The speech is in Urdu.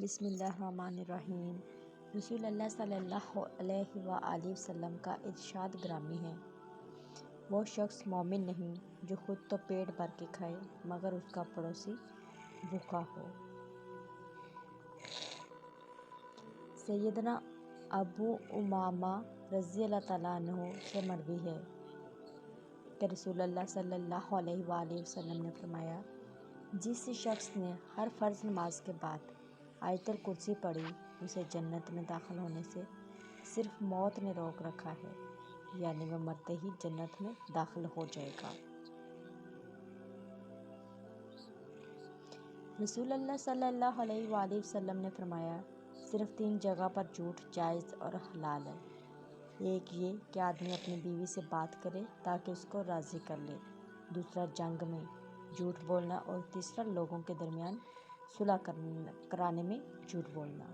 بسم اللہ الرحمن الرحیم۔ رسول اللہ صلی اللہ علیہ وآلہ وسلم کا ارشاد گرامی ہے، وہ شخص مومن نہیں جو خود تو پیٹ بھر کے کھائے مگر اس کا پڑوسی بھوکا ہو۔ سیدنا ابو امامہ رضی اللہ تعالیٰ عنہ سے مروی ہے کہ رسول اللہ صلی اللہ علیہ وآلہ وسلم نے فرمایا، جس شخص نے ہر فرض نماز کے بعد آیت الکرسی پڑھی، اسے جنت میں داخل ہونے سے صرف موت نے روک رکھا ہے، یعنی وہ مرتے ہی جنت میں داخل ہو جائے گا۔ رسول اللہ صلی اللہ علیہ وآلہ وسلم نے فرمایا، صرف 3 جگہ پر جھوٹ جائز اور حلال ہے۔ ایک یہ کہ آدمی اپنی بیوی سے بات کرے تاکہ اس کو راضی کر لے، دوسرا جنگ میں جھوٹ بولنا، اور تیسرا لوگوں کے درمیان صلح کرانے میں جھوٹ بولنا۔